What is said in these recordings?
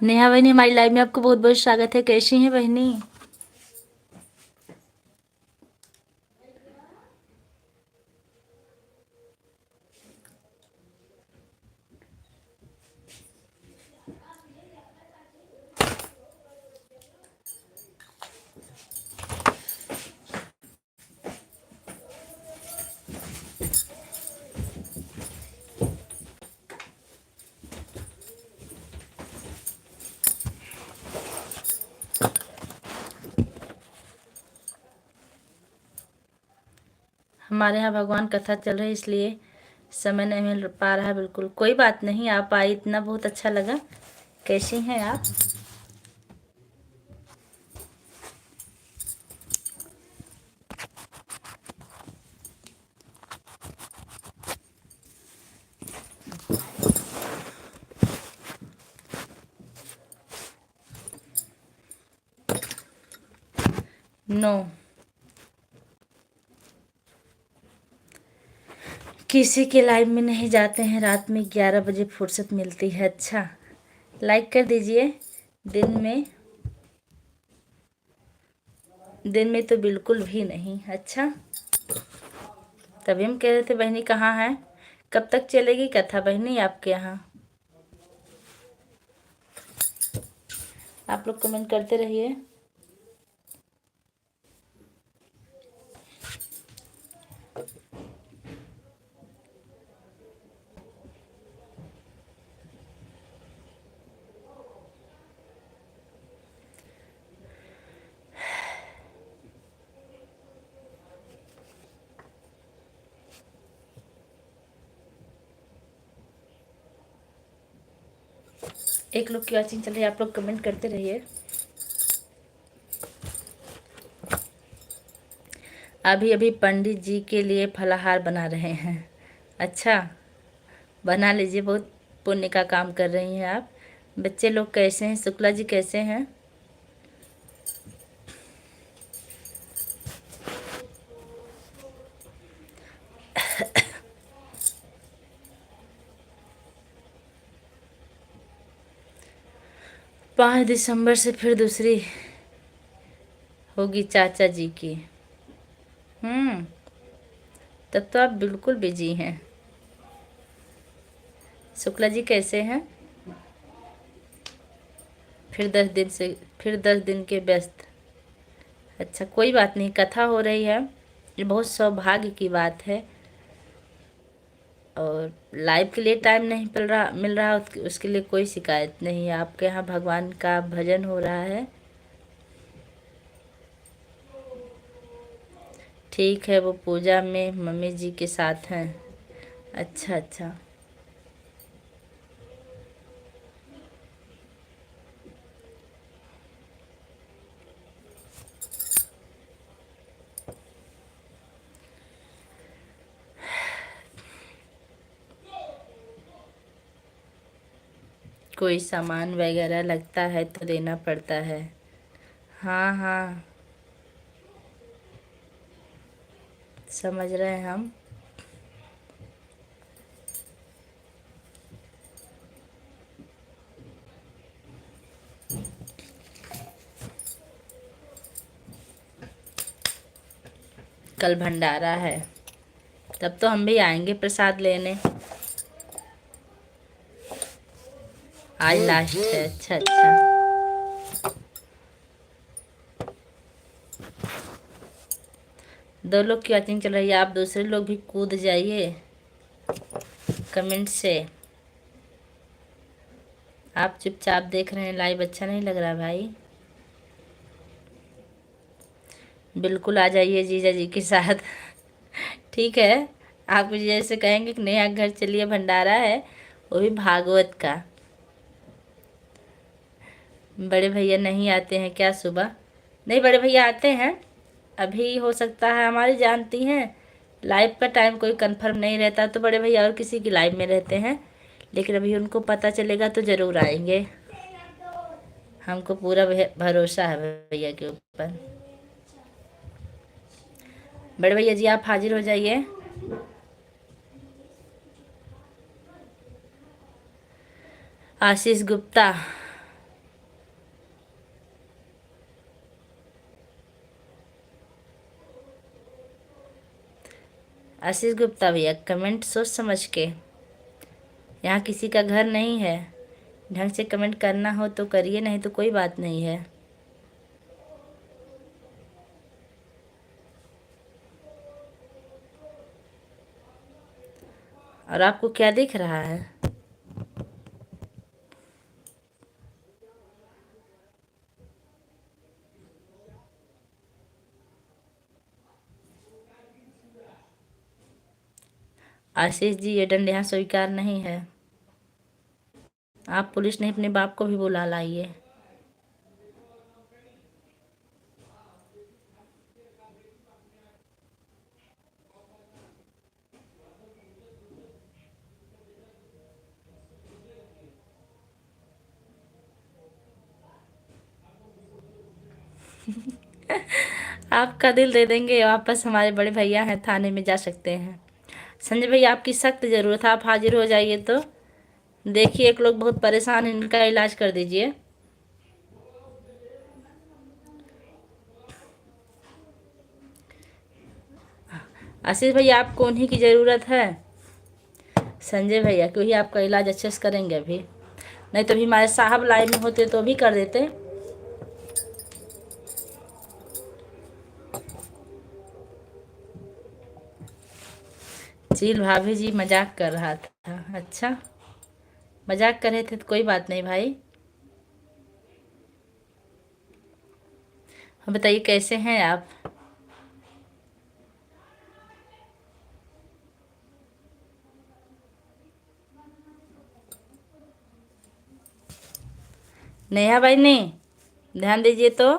नेहा बहनी हमारी लाइव में आपको बहुत बहुत स्वागत है। कैसी हैं बहनी? हमारे यहाँ भगवान कथा चल रही है, इसलिए समय नहीं मिल पा रहा है। बिल्कुल कोई बात नहीं, आप आई इतना बहुत अच्छा लगा। कैसी हैं आप? नो, किसी के लाइव में नहीं जाते हैं। रात में 11 बजे फुर्सत मिलती है। अच्छा, लाइक कर दीजिए। दिन में तो बिल्कुल भी नहीं। अच्छा, तभी हम कह रहे थे बहनी कहाँ है, कब तक चलेगी कथा बहनी आपके यहाँ? आप लोग कमेंट करते रहिए। एक लोग की वॉचिंग चल रही है, आप लोग कमेंट करते रहिए। अभी अभी पंडित जी के लिए फलाहार बना रहे हैं। अच्छा, बना लीजिए, बहुत पुण्य का काम कर रही हैं आप। बच्चे लोग कैसे हैं? शुक्ला जी कैसे हैं? पाँच दिसंबर से फिर दूसरी होगी चाचा जी की। तब तो आप बिल्कुल बिजी हैं। शुक्ला जी कैसे हैं? फिर 10 दिन के व्यस्त। अच्छा, कोई बात नहीं, कथा हो रही है, ये बहुत सौभाग्य की बात है। और लाइव के लिए टाइम नहीं मिल रहा उसके लिए कोई शिकायत नहीं है। आपके यहाँ भगवान का भजन हो रहा है। ठीक है, वो पूजा में मम्मी जी के साथ हैं। अच्छा अच्छा, कोई सामान वगैरह लगता है तो देना पड़ता है। हाँ हाँ, समझ रहे हैं हम। कल भंडारा है, तब तो हम भी आएंगे प्रसाद लेने। आज लास्ट है। अच्छा अच्छा, दो लोग की वॉचिंग चल रही है, आप दूसरे लोग भी कूद जाइए कमेंट से। आप चुपचाप देख रहे हैं लाइव, अच्छा नहीं लग रहा भाई। बिल्कुल आ जाइए जीजा जी के साथ। ठीक है। आप जैसे कहेंगे कि नेहा घर चलिए, भंडारा है, वो भी भागवत का। बड़े भैया नहीं आते हैं क्या सुबह? नहीं, बड़े भैया आते हैं। अभी हो सकता है, हमारी जानती हैं लाइव का टाइम कोई कंफर्म नहीं रहता, तो बड़े भैया और किसी की लाइव में रहते हैं, लेकिन अभी उनको पता चलेगा तो ज़रूर आएंगे। हमको पूरा भरोसा है भैया के ऊपर। बड़े भैया जी आप हाजिर हो जाइए। आशीष गुप्ता। आशीष गुप्ता भैया कमेंट सोच समझ के, यहाँ किसी का घर नहीं है। ढंग से कमेंट करना हो तो करिए, नहीं तो कोई बात नहीं है। और आपको क्या दिख रहा है? आशीष जी ये दंड यहाँ स्वीकार नहीं है। आप पुलिस नहीं, अपने बाप को भी बुला लाइए। आपका दिल दे देंगे वापस, हमारे बड़े भैया हैं, थाने में जा सकते हैं। संजय भैया आपकी सख्त ज़रूरत है, आप हाजिर हो जाइए। तो देखिए एक लोग बहुत परेशान हैं, इनका इलाज कर दीजिए। आशीष भैया आपको उन्हीं की ज़रूरत है। संजय भैया क्योंकि आपका इलाज अच्छे से करेंगे अभी, नहीं तो भी हमारे साहब लाइन में होते तो भी कर देते। चील भाभी जी मजाक कर रहा था। अच्छा, मजाक कर रहे थे तो कोई बात नहीं भाई। हम बताइए कैसे हैं आप? नेहा भाई नहीं, ध्यान दीजिए तो।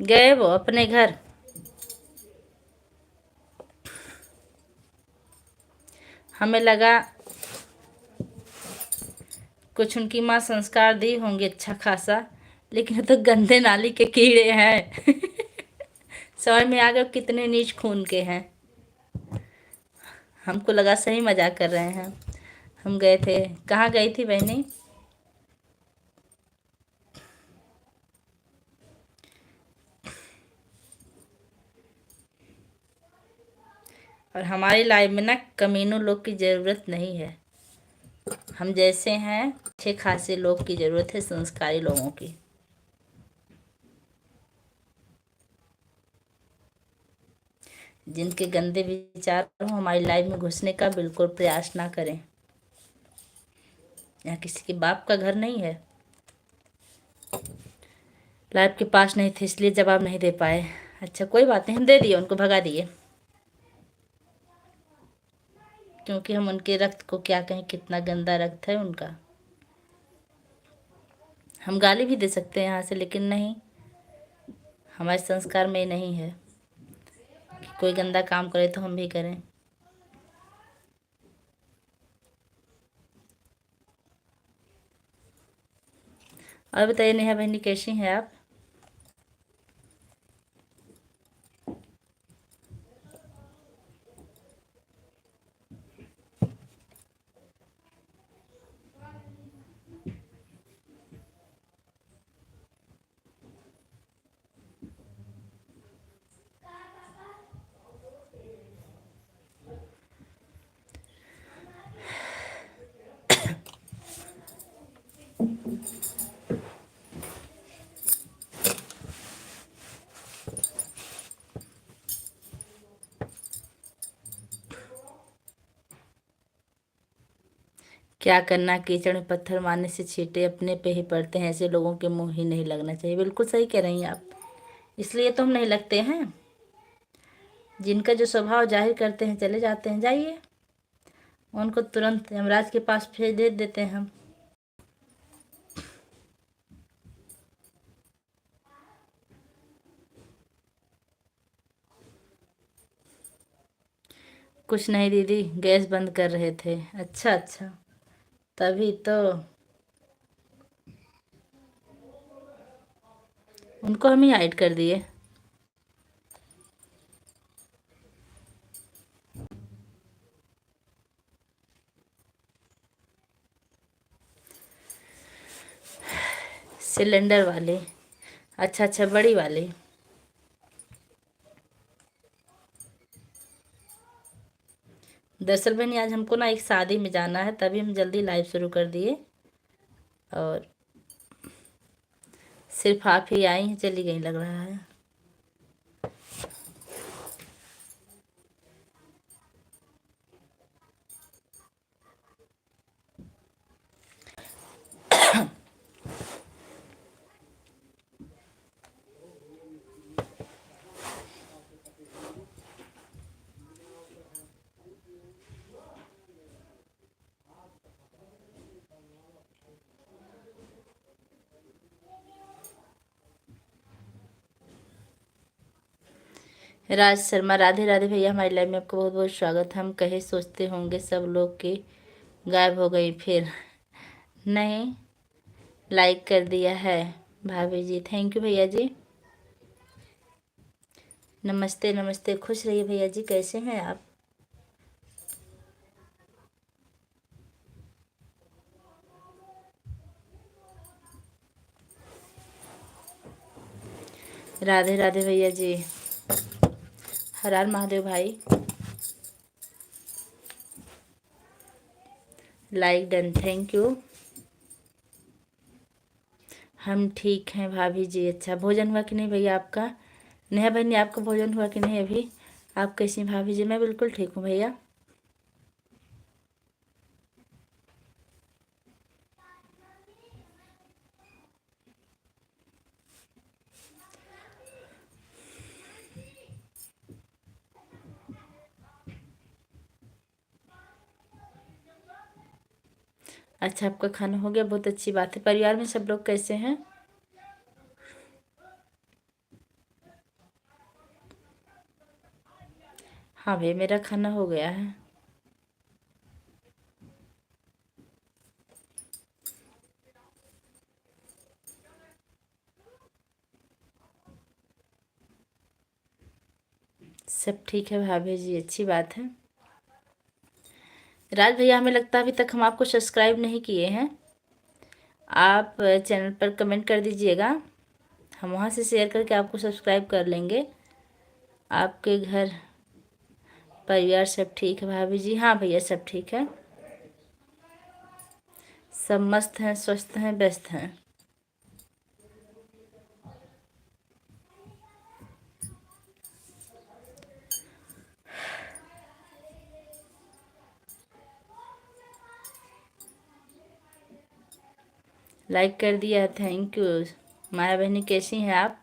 गए वो अपने घर। हमें लगा कुछ उनकी माँ संस्कार दी होंगी अच्छा खासा, लेकिन वो तो गंदे नाली के कीड़े हैं। समझ में आ गया कितने नीच खून के हैं। हमको लगा सही मजाक कर रहे हैं। हम गए थे, कहाँ गई थी बहनी? और हमारी लाइफ में ना कमीनों लोग की ज़रूरत नहीं है। हम जैसे हैं अच्छे खासे लोग की ज़रूरत है, संस्कारी लोगों की। जिनके गंदे विचार हो, हमारी लाइफ में घुसने का बिल्कुल प्रयास ना करें। यहाँ किसी के बाप का घर नहीं है। लाइफ के पास नहीं थे इसलिए जवाब नहीं दे पाए। अच्छा कोई बात नहीं, हम दे दिए, उनको भगा दिए। क्योंकि हम उनके रक्त को क्या कहें, कितना गंदा रक्त है उनका। हम गाली भी दे सकते हैं यहाँ से, लेकिन नहीं, हमारे संस्कार में नहीं है कि कोई गंदा काम करे तो हम भी करें। और बताइए नेहा बहनी कैसी हैं आप? क्या करना, कीचड़ में पत्थर मारने से छींटे अपने पे ही पड़ते हैं, ऐसे लोगों के मुंह ही नहीं लगना चाहिए। बिल्कुल सही कह रही हैं आप, इसलिए तो हम नहीं लगते हैं। जिनका जो स्वभाव जाहिर करते हैं चले जाते हैं, जाइए उनको तुरंत यमराज के पास भेज देते हैं हम। कुछ नहीं दीदी, गैस बंद कर रहे थे। अच्छा अच्छा, तभी तो। उनको हम ही हाइड कर दिए। सिलेंडर वाले? अच्छा अच्छा, बड़ी वाली। दरअसल बहनी आज हमको ना एक शादी में जाना है, तभी हम जल्दी लाइव शुरू कर दिए। और सिर्फ आप ही आई हैं, चली गई लग रहा है। राज शर्मा, राधे राधे भैया, हमारी लाइव में आपका बहुत बहुत स्वागत। हम कहे सोचते होंगे सब लोग कि गायब हो गई फिर। नहीं, लाइक कर दिया है भाभी जी, थैंक यू भैया जी। नमस्ते नमस्ते, खुश रहिए भैया जी, कैसे हैं आप? राधे राधे भैया जी, हर हर महादेव भाई। Like done, thank you. हम ठीक हैं भाभी जी। अच्छा, भोजन हुआ कि नहीं भैया आपका? नेहा बहनी, आपका भोजन हुआ कि नहीं अभी? आप कैसी हैं भाभी जी? मैं बिल्कुल ठीक हूँ भैया। अच्छा, आपका खाना हो गया, बहुत अच्छी बात है। परिवार में सब लोग कैसे हैं? हाँ भाई, मेरा खाना हो गया है। सब ठीक है भाभी जी, अच्छी बात है। राज भैया, हमें लगता है अभी तक हम आपको सब्सक्राइब नहीं किए हैं। आप चैनल पर कमेंट कर दीजिएगा, हम वहाँ से शेयर करके आपको सब्सक्राइब कर लेंगे। आपके घर परिवार सब ठीक है भाभी जी? हाँ भैया, सब ठीक है, सब मस्त हैं, स्वस्थ हैं, व्यस्त हैं। लाइक कर दिया, थैंक यू। माया बहनी, कैसी हैं आप?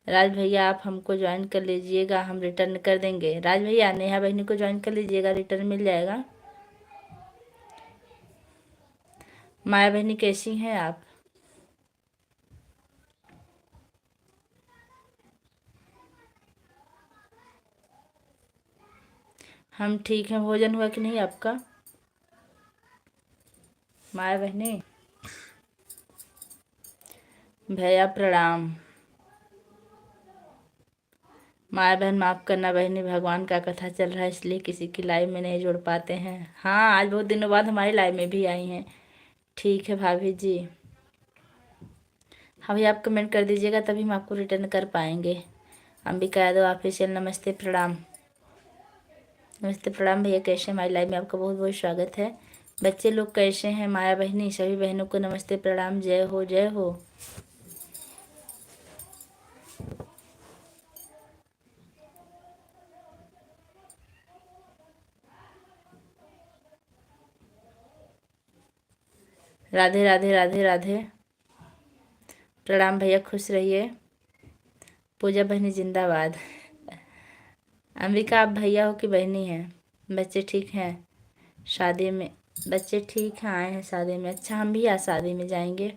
राज भैया, आप हमको ज्वाइन कर लीजिएगा, हम रिटर्न कर देंगे। राज भैया, नेहा बहनी को ज्वाइन कर लीजिएगा, रिटर्न मिल जाएगा। माया बहनी, कैसी हैं आप? हम ठीक हैं। भोजन हुआ कि नहीं आपका? माया बहनी, भैया प्रणाम। माया बहन, माफ़ करना बहनी, भगवान का कथा चल रहा है इसलिए किसी की लाइव में नहीं जुड़ पाते हैं। हाँ, आज बहुत दिनों बाद हमारी लाइव में भी आई हैं। ठीक है भाभी जी। हाँ भैया, आप कमेंट कर दीजिएगा तभी हम आपको रिटर्न कर पाएंगे। अंबिका यादव ऑफिशियल, नमस्ते प्रणाम। नमस्ते प्रणाम भैया, कैसे हैं? हमारी लाइव में आपका बहुत बहुत स्वागत है। बच्चे लोग कैसे हैं? माया बहनी, सभी बहनों को नमस्ते प्रणाम, जय हो जय हो। राधे राधे राधे राधे। प्रणाम भैया, खुश रहिए। पूजा बहनी जिंदाबाद। अंबिका, आप भैया हो कि बहनी हैं? बच्चे ठीक हैं? शादी में बच्चे ठीक हैं, आए हैं शादी में। अच्छा, हम भी आज शादी में जाएंगे,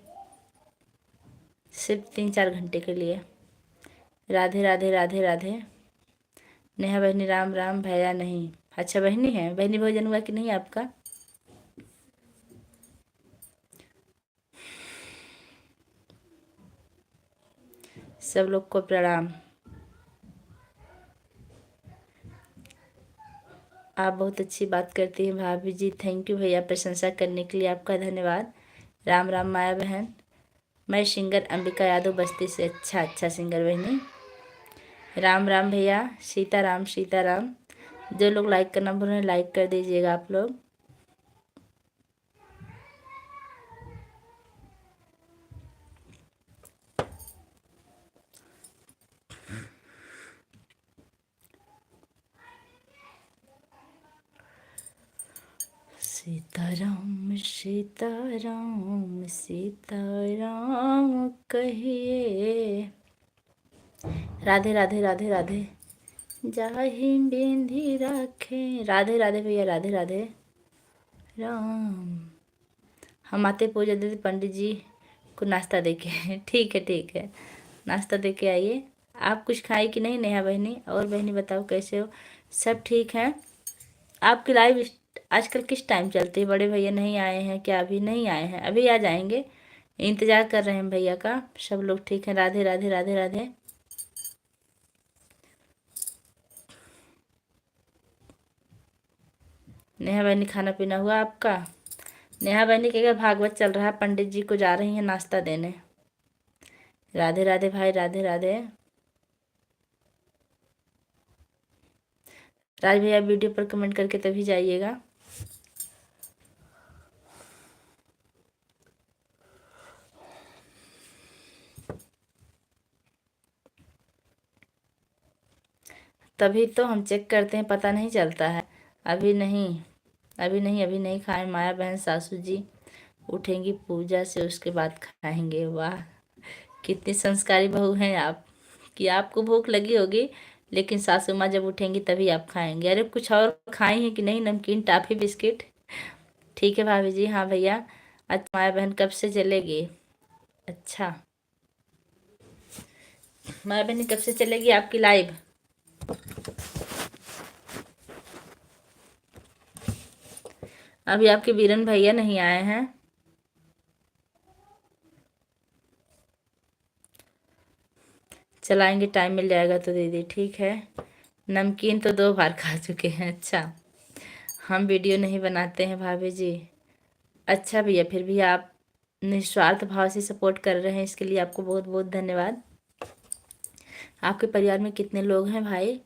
सिर्फ 3-4 घंटे के लिए। राधे राधे राधे राधे। नेहा बहनी, राम राम। भैया नहीं? अच्छा, बहनी है। बहनी भोजन हुआ कि नहीं आपका? सब लोग को प्रणाम। आप बहुत अच्छी बात करती हैं भाभी जी। थैंक यू भैया, प्रशंसा करने के लिए आपका धन्यवाद। राम राम माया बहन। मैं सिंगर अंबिका यादव, बस्ती से। अच्छा अच्छा सिंगर बहनी। राम राम भैया। सीताराम सीताराम। जो लोग लाइक करना भूल रहे हैं, लाइक कर दीजिएगा आप लोग। सीताराम सीताराम सीताराम कहिए। राधे राधे राधे राधे। जाहि बिंधी रखे। राधे राधे भैया, राधे राधे। राम। हम आते पूजा दीदी, पंडित जी को नाश्ता दे के। ठीक है ठीक है, नाश्ता दे के आइए। आप कुछ खाए कि नहीं नेहा बहनी? और बहनी बताओ कैसे हो? सब ठीक है। आपकी लाइव आजकल किस टाइम चलती है? बड़े भैया नहीं आए हैं क्या? अभी नहीं आए हैं? अभी आ जाएंगे, इंतज़ार कर रहे हैं भैया का। सब लोग ठीक हैं। राधे राधे राधे राधे। नेहा बहनी, खाना पीना हुआ आपका? नेहा बहनी के घर भागवत चल रहा है, पंडित जी को जा रही हैं नाश्ता देने। राधे राधे भाई, राधे राधे। राज भैया, वीडियो पर कमेंट करके तभी जाइएगा। तभी तो हम चेक करते हैं, पता नहीं चलता है। अभी नहीं, अभी नहीं, अभी नहीं खाए। माया बहन, सासू जी उठेंगी पूजा से, उसके बाद खाएंगे। वाह, कितनी संस्कारी बहू हैं आप, कि आपको भूख लगी होगी लेकिन सासू माँ जब उठेंगी तभी आप खाएंगे। अरे कुछ और खाई हैं कि नहीं? नमकीन, टॉफी, बिस्किट? ठीक है भाभी जी। हाँ भैया। अच्छा, माया बहन कब से चलेगी? अच्छा, माया बहन कब से चलेगी आपकी लाइव? अभी आपके बीरन भैया नहीं आए हैं। चलाएंगे, टाइम मिल जाएगा तो दीदी। ठीक है। नमकीन तो 2 बार खा चुके हैं। अच्छा, हम वीडियो नहीं बनाते हैं भाभी जी। अच्छा भैया, फिर भी आप निस्वार्थ भाव से सपोर्ट कर रहे हैं, इसके लिए आपको बहुत बहुत धन्यवाद। आपके परिवार में कितने लोग हैं भाई?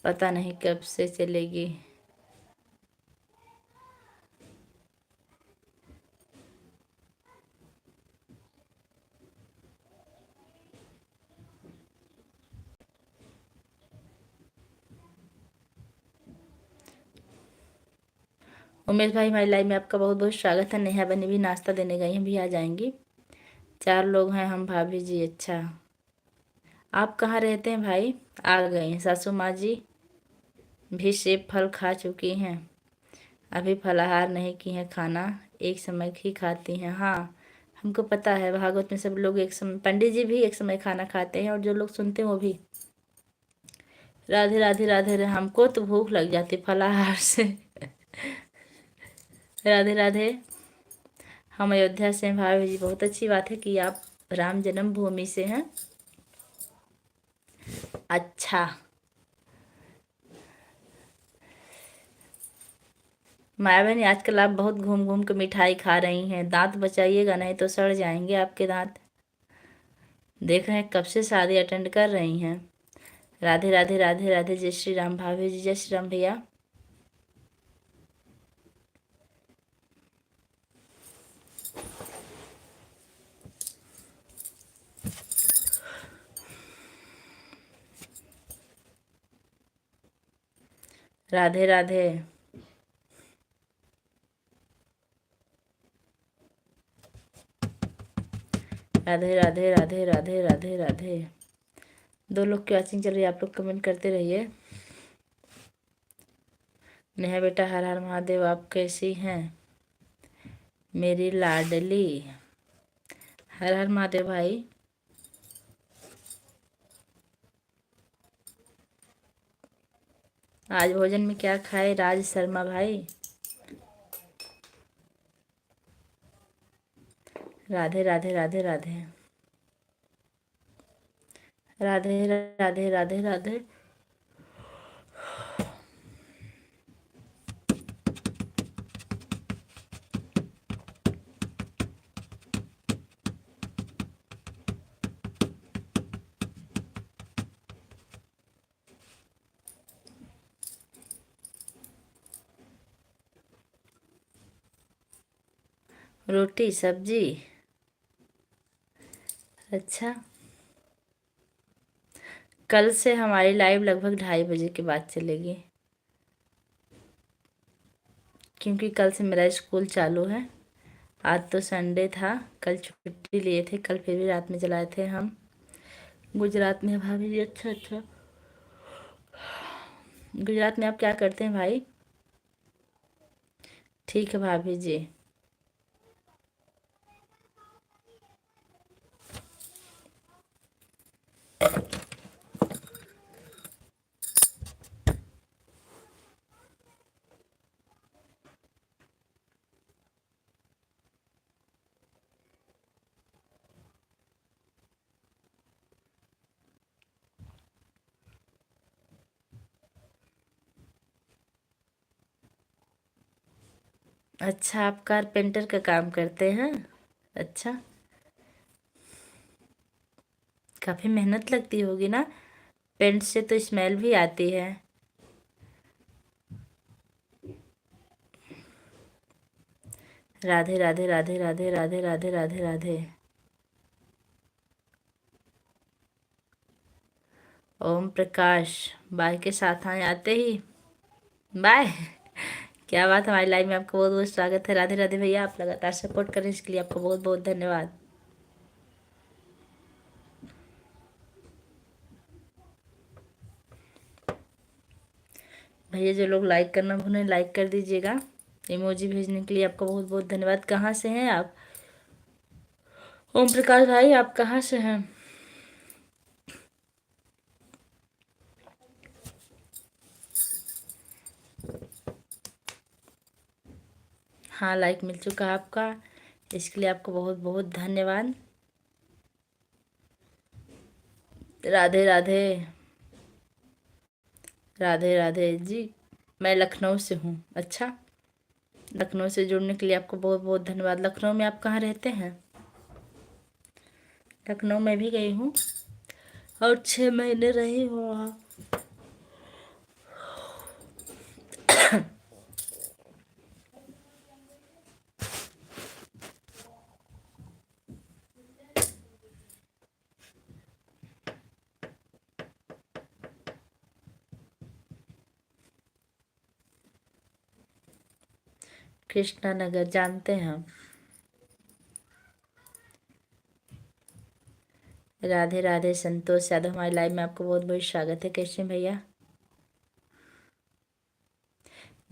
पता नहीं कब से चलेगी। उमेश भाई, हमारी लाइव में आपका बहुत बहुत स्वागत है। नेहा बनी भी नाश्ता देने गई हैं, भी आ जाएंगी। 4 लोग हैं हम भाभी जी। अच्छा, आप कहाँ रहते हैं भाई? आ गए हैं। सासू माँ जी भी सेब फल खा चुकी हैं, अभी फलाहार नहीं की हैं। खाना एक समय ही खाती हैं। हाँ, हमको पता है, भागवत में सब लोग एक समय, पंडित जी भी एक समय खाना खाते हैं और जो लोग सुनते हैं वो भी। राधे राधे राधे राधे। हमको तो भूख लग जाती फलाहार से। राधे राधे। हम अयोध्या से हैं भाभी जी। बहुत अच्छी बात है कि आप राम जन्मभूमि से हैं। अच्छा, माया बहनी, आजकल आप बहुत घूम घूम के मिठाई खा रही हैं। दांत बचाइएगा, नहीं तो सड़ जाएंगे आपके दांत। देख रहे हैं कब से शादी अटेंड कर रही हैं। राधे राधे राधे राधे। जय श्री राम भाभी जी। जय श्री राम भैया। राधे राधे। राधे राधे राधे राधे राधे राधे। 2 लोग की वॉचिंग चल रही है, आप लोग कमेंट करते रहिए। नेहा बेटा हर हर महादेव, आप कैसी हैं मेरी लाडली? हर हर महादेव भाई। आज भोजन में क्या खाए राज शर्मा भाई? राधे राधे राधे राधे राधे राधे राधे राधे। रोटी सब्जी। अच्छा, कल से हमारी लाइव लगभग 2:30 बजे के बाद चलेगी, क्योंकि कल से मेरा स्कूल चालू है। आज तो संडे था, कल छुट्टी लिए थे, कल फिर भी रात में चलाए थे हम। गुजरात में भाभी जी? अच्छा अच्छा। गुजरात में आप क्या करते हैं भाई? ठीक है भाभी जी। अच्छा, आप कारपेंटर का काम करते हैं? अच्छा, काफ़ी मेहनत लगती होगी ना? पेंट से तो स्मेल भी आती है। राधे राधे राधे राधे राधे राधे राधे राधे। ओम प्रकाश बाय के साथ आए आते ही बाय। क्या बात, हमारी लाइव में आपका बहुत बहुत स्वागत है। राधे राधे भैया, आप लगातार सपोर्ट करें इसके लिए आपको बहुत बहुत धन्यवाद। भैया जो लोग लाइक करना भूलें लाइक कर दीजिएगा। इमोजी भेजने के लिए आपका बहुत बहुत धन्यवाद। कहाँ से हैं आप? ओम प्रकाश भाई, आप कहाँ से हैं? हाँ, लाइक मिल चुका है आपका, इसके लिए आपको बहुत बहुत धन्यवाद। राधे राधे राधे राधे जी। मैं लखनऊ से हूँ। अच्छा, लखनऊ से जुड़ने के लिए आपको बहुत बहुत धन्यवाद। लखनऊ में आप कहाँ रहते हैं? लखनऊ में भी गई हूँ और 6 महीने रही हूँ वहाँ। कृष्णा नगर जानते हैं हम। राधे राधे संतोष यादव, हमारी लाइव में आपको बहुत बहुत स्वागत है। कैसे हैं भैया?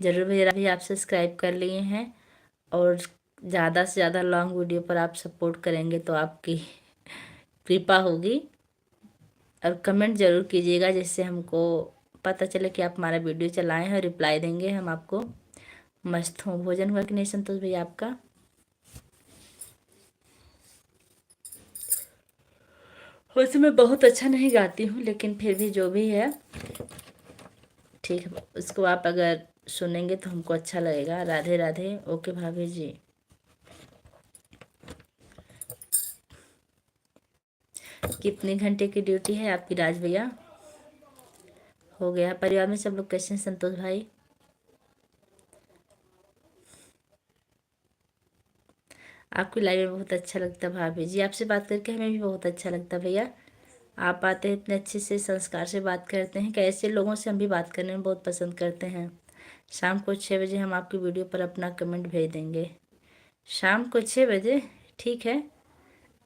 जरूर भैया, भी आप सब्सक्राइब कर लिए हैं और ज़्यादा से ज़्यादा लॉन्ग वीडियो पर आप सपोर्ट करेंगे तो आपकी कृपा होगी। और कमेंट ज़रूर कीजिएगा जिससे हमको पता चले कि आप हमारा वीडियो चलाएं हैं, और रिप्लाई देंगे हम आपको। मस्त हूँ। भोजन हुआ कि नहीं संतोष भैया आपका? वैसे मैं बहुत अच्छा नहीं गाती हूँ, लेकिन फिर भी जो भी है ठीक है, उसको आप अगर सुनेंगे तो हमको अच्छा लगेगा। राधे राधे। ओके भाभी जी। कितने घंटे की ड्यूटी है आपकी राज भैया? हो गया। परिवार में सब लोग कैसे हैं संतोष भाई? आपकी लाइव में बहुत अच्छा लगता है भाभी जी, आपसे बात करके हमें भी बहुत अच्छा लगता है भैया। आप आते हैं इतने अच्छे से संस्कार से बात करते हैं कि ऐसे लोगों से हम भी बात करने में बहुत पसंद करते हैं। शाम को 6 बजे हम आपकी वीडियो पर अपना कमेंट भेज देंगे। शाम को 6 बजे, ठीक है।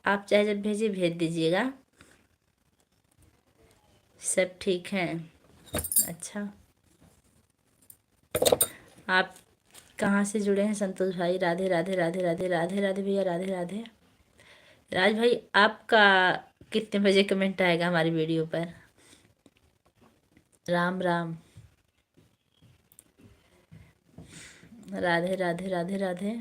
आप चाहे जब भेजिए, भेज दीजिएगा। सब ठीक है। अच्छा, आप कहाँ से जुड़े हैं संतोष भाई? राधे राधे राधे राधे राधे राधे भैया, राधे राधे। राज भाई, आपका कितने बजे कमेंट आएगा हमारी वीडियो पर? राम राम। राधे राधे राधे राधे।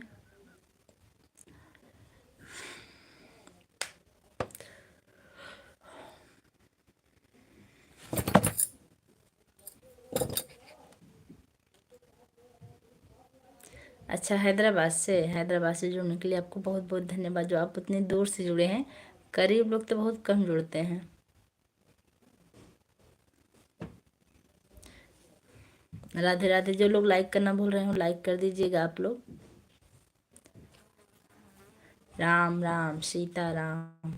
अच्छा, हैदराबाद से जुड़ने के लिए आपको बहुत बहुत धन्यवाद, जो आप उतनी दूर से जुड़े हैं। करीब लोग तो बहुत कम जुड़ते हैं। राधे राधे। जो लोग लाइक करना भूल रहे हो, लाइक कर दीजिएगा आप लोग। राम राम, सीता राम।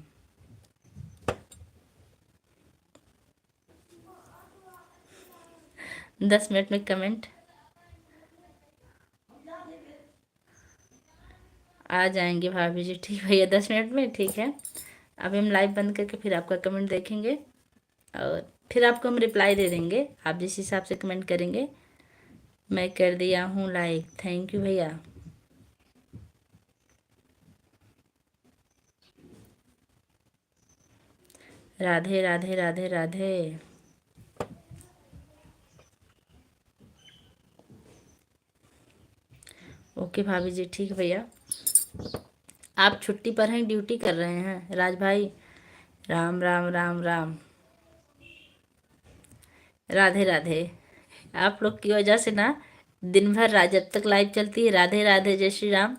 10 मिनट में कमेंट आ जाएंगे भाभी जी। ठीक भैया, 10 मिनट में, ठीक है। अभी हम लाइव बंद करके फिर आपका कमेंट देखेंगे और फिर आपको हम रिप्लाई दे देंगे। आप जिस हिसाब से कमेंट करेंगे। मैं कर दिया हूँ लाइक, थैंक यू भैया। राधे राधे राधे राधे। ओके भाभी जी, ठीक भैया। आप छुट्टी पर हैं, ड्यूटी कर रहे हैं राज भाई? राम राम राम राम। राधे राधे। आप लोग की वजह से ना दिन भर रात जब तक लाइव चलती है, राधे राधे जय श्री राम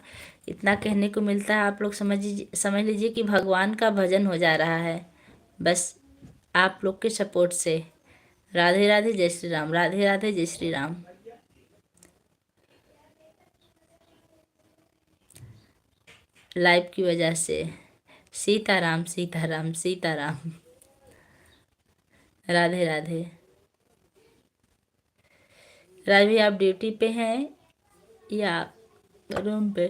इतना कहने को मिलता है। आप लोग समझ लीजिए कि भगवान का भजन हो जा रहा है, बस आप लोग के सपोर्ट से। राधे राधे जय श्री राम, राधे राधे जय श्री राम। लाइव की वजह से। सीताराम सीताराम सीताराम। राधे राधे। राज भाई, आप ड्यूटी पे हैं या रूम पे?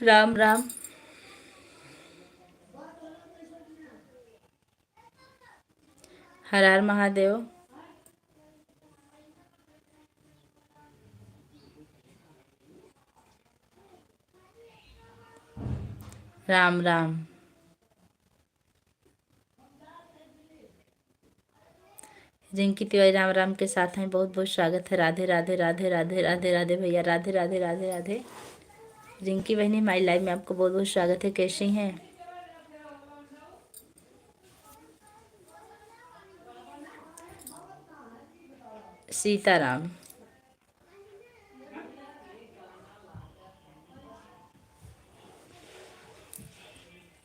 राम राम। हर हर महादेव। राम राम। रिंकी तिवारी राम राम के साथ हैं, बहुत बहुत स्वागत है। राधे राधे राधे राधे राधे राधे भैया, राधे राधे राधे राधे। रिंकी बहनी, माई लाइव में आपको बहुत बहुत स्वागत है। कैसी हैं? सीताराम।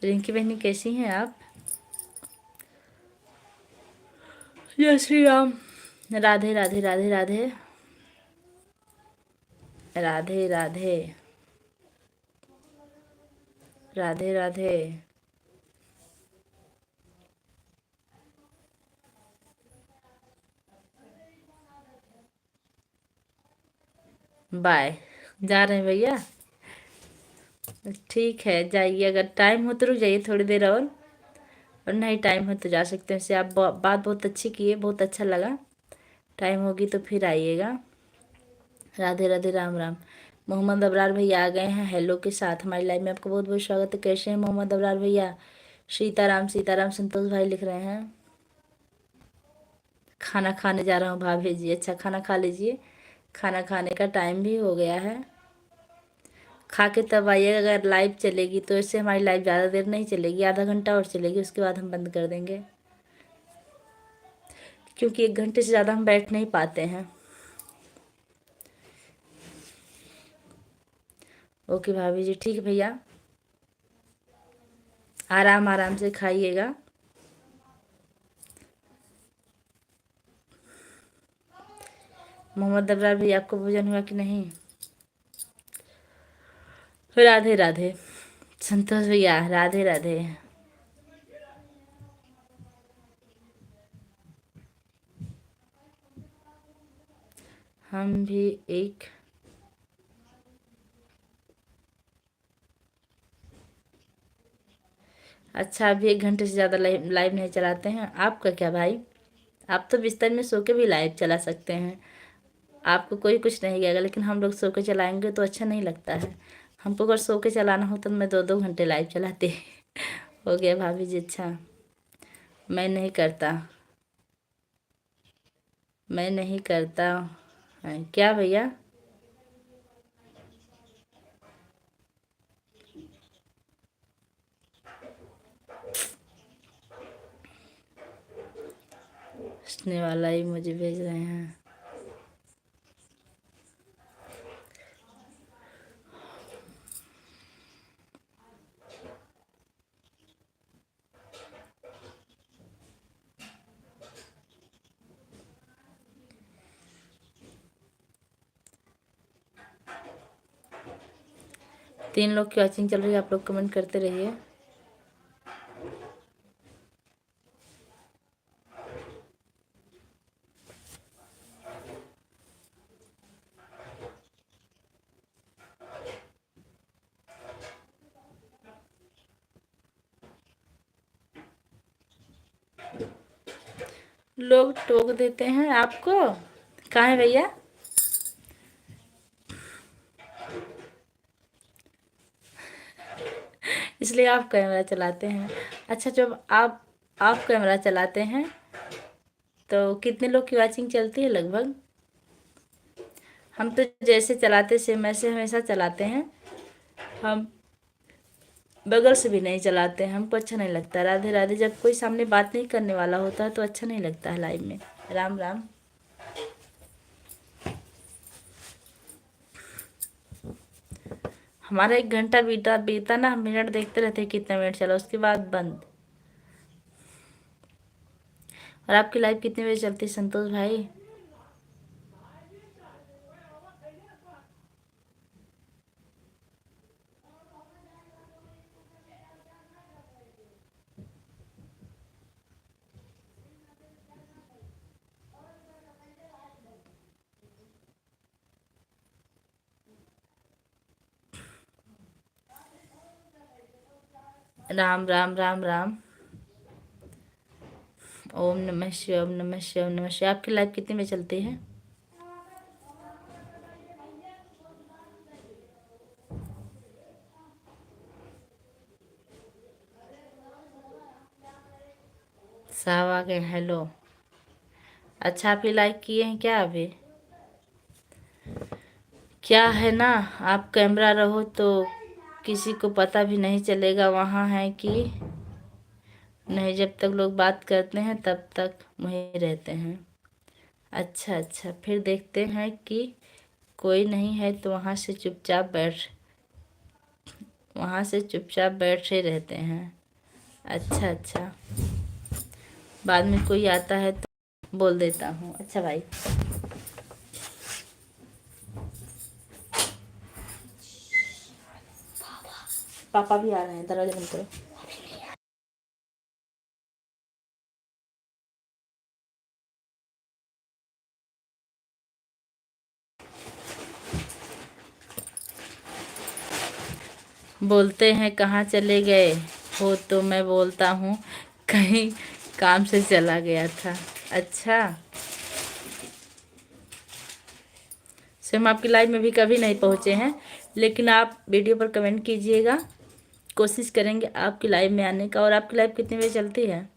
रिंकी बहनी, कैसी हैं आप? जय श्री राम। राधे राधे राधे राधे राधे राधे राधे राधे। बाय। जा रहे हैं भैया? ठीक है, जाइए। अगर टाइम हो तो रुक जाइए थोड़ी देर और नहीं टाइम हो तो जा सकते हैं। वैसे आप बात बहुत अच्छी की है, बहुत अच्छा लगा। टाइम होगी तो फिर आइएगा। राधे राधे राम राम। मोहम्मद अबरार भैया आ गए हैं हेलो के साथ हमारी लाइव में। आपको बहुत बहुत स्वागत है। कैसे हैं मोहम्मद अबरार भैया? सीताराम सीताराम। संतोष भाई लिख रहे हैं खाना खाने जा रहा हूँ भाभी जी। अच्छा, खाना खा लीजिए, खाना खाने का टाइम भी हो गया है। खा के तब आइएगा। अगर लाइव चलेगी तो इससे हमारी लाइव ज़्यादा देर नहीं चलेगी, आधा घंटा और चलेगी, उसके बाद हम बंद कर देंगे, क्योंकि 1 घंटे से ज़्यादा हम बैठ नहीं पाते हैं। ओके भाभी जी, ठीक है भैया। आराम आराम से खाइएगा। मोहम्मद अबरार भैया, आपको भोजन हुआ कि नहीं? राधे राधे। संतोष भैया, राधे राधे। हम भी एक अच्छा, अभी 1 घंटे से ज़्यादा लाइव लाइव नहीं चलाते हैं। आपका क्या भाई, आप तो बिस्तर में सो के भी लाइव चला सकते हैं, आपको कोई कुछ नहीं कहेगा, लेकिन हम लोग सो के चलाएंगे तो अच्छा नहीं लगता है। हमको अगर सो के चलाना हो तो मैं 2-2 घंटे लाइव चलाती हो गया भाभी जी। अच्छा, मैं नहीं करता, मैं नहीं करता है क्या भैया? हंसने वाला ही मुझे भेज रहे हैं। 3 लोग की वॉचिंग चल रही है, आप लोग कमेंट करते रहिए। लोग टोक देते हैं आपको, कहाँ है भैया? इसलिए आप कैमरा चलाते हैं। अच्छा, जब आप कैमरा चलाते हैं तो कितने लोग की वॉचिंग चलती है लगभग? हम तो जैसे चलाते सेम वैसे हमेशा चलाते हैं, हम बगल से भी नहीं चलाते हैं, हमको अच्छा नहीं लगता। राधे राधे, जब कोई सामने बात नहीं करने वाला होता है तो अच्छा नहीं लगता है लाइव में। राम राम। हमारा 1 घंटा बीता बीता ना, हम मिनट देखते रहते हैं कितना मिनट चला, उसके बाद बंद। और आपकी लाइव कितने बजे चलती है संतोष भाई? राम राम राम राम। ओम नमः शिवाय, ओम नमः शिवाय, ओम नमः शिवाय। आपकी लाइव कितने में चलती है? साहब आ गए, हेलो। अच्छा, आप ये लाइक किए हैं क्या अभी? क्या है ना, आप कैमरा रहो तो किसी को पता भी नहीं चलेगा वहाँ है कि नहीं। जब तक लोग बात करते हैं तब तक वहीं रहते हैं। अच्छा अच्छा, फिर देखते हैं कि कोई नहीं है तो वहाँ से चुपचाप बैठे रहते हैं। अच्छा अच्छा, बाद में कोई आता है तो बोल देता हूँ। अच्छा भाई, पापा भी आ रहे हैं, दरवाजा बंद करो। बोलते हैं कहाँ चले गए हो, तो मैं बोलता हूँ कहीं काम से चला गया था। अच्छा, सो हम आपकी लाइव में भी कभी नहीं पहुँचे हैं, लेकिन आप वीडियो पर कमेंट कीजिएगा, कोशिश करेंगे आपकी लाइव में आने का। और आपकी लाइव कितने बजे चलती है?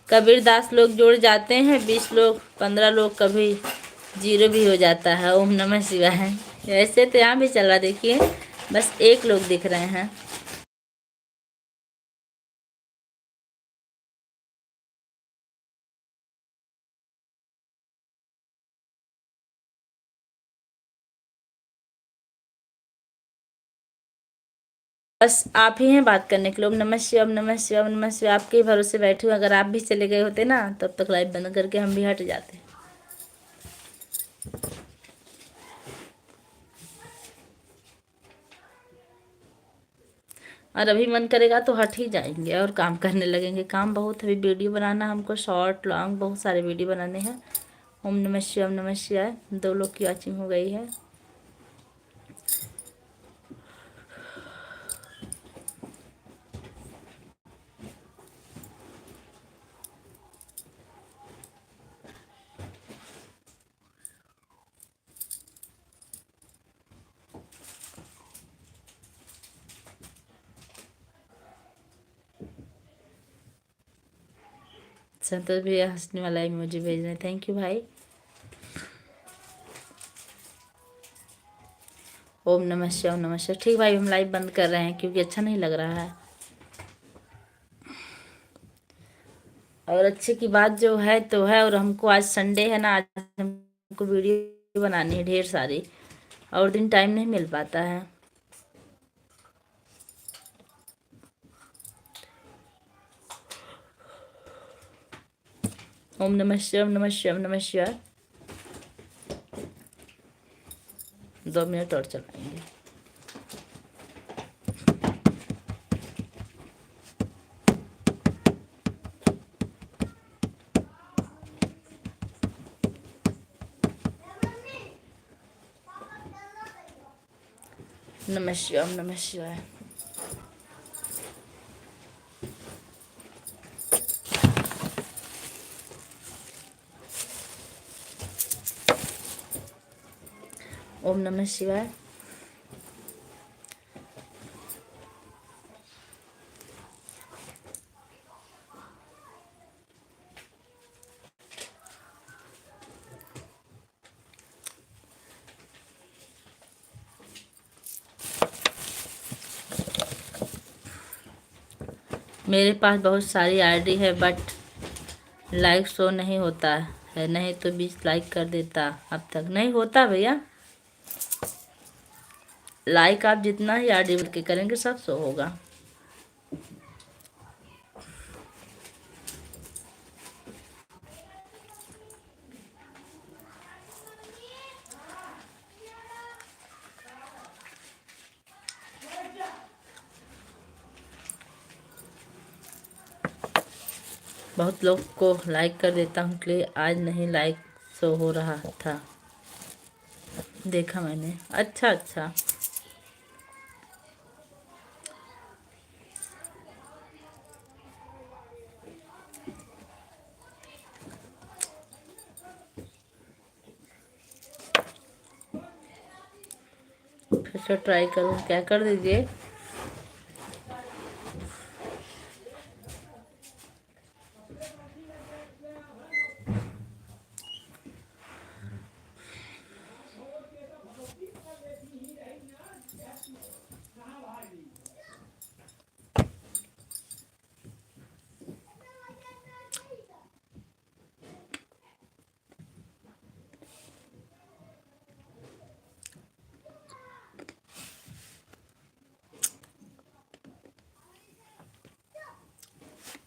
कबीरदास लोग जुड़ जाते हैं, 20 लोग 15 लोग, कभी जीरो भी हो जाता है। ओम नमः शिवाय। ऐसे तो यहाँ भी चल रहा, देखिए बस 1 लोग दिख रहे हैं। बस आप ही हैं बात करने के लिए। ओम नमः शिवाय, ओम नमः शिवाय, ओम नमः शिवाय। आपके ही भरोसे बैठे हुए, अगर आप भी चले गए होते ना तब तक लाइव बंद करके हम भी हट जाते। और अभी मन करेगा तो हट ही जाएंगे और काम करने लगेंगे। काम बहुत, अभी वीडियो बनाना हमको, शॉर्ट लॉन्ग बहुत सारे वीडियो बनाने हैं। ओम नमः शिवाय, ओम नमः शिवाय। 2 लोग की वॉचिंग हो गई है। संतोष भैया हंसने वाला इमोजी भेज रहे हैं, थैंक यू भाई। ओम नमः शिवाय, ओम नमः शिवाय। ठीक भाई, हम लाइव बंद कर रहे हैं क्योंकि अच्छा नहीं लग रहा है। और अच्छे की बात जो है तो है, और हमको आज संडे है ना, आज हमको वीडियो बनानी है ढेर सारी, और दिन टाइम नहीं मिल पाता है। ओम नमः शिवाय, ओम नमः शिवाय, ओम नमः शिवाय। 2 मिनट और चलाएंगे। नमः शिवाय, ओम नमः शिवाय। ओम नमः शिवाय। मेरे पास बहुत सारी आईडी है बट लाइक शो नहीं होता है, नहीं तो 20 लाइक कर देता। अब तक नहीं होता भैया, लाइक आप जितना ही आईडी के करेंगे सब शो होगा। बहुत लोग को लाइक कर देता हूँ, इसलिए आज नहीं लाइक शो हो रहा था, देखा मैंने। अच्छा अच्छा, फिर से ट्राई करूँ क्या, कर दीजिए।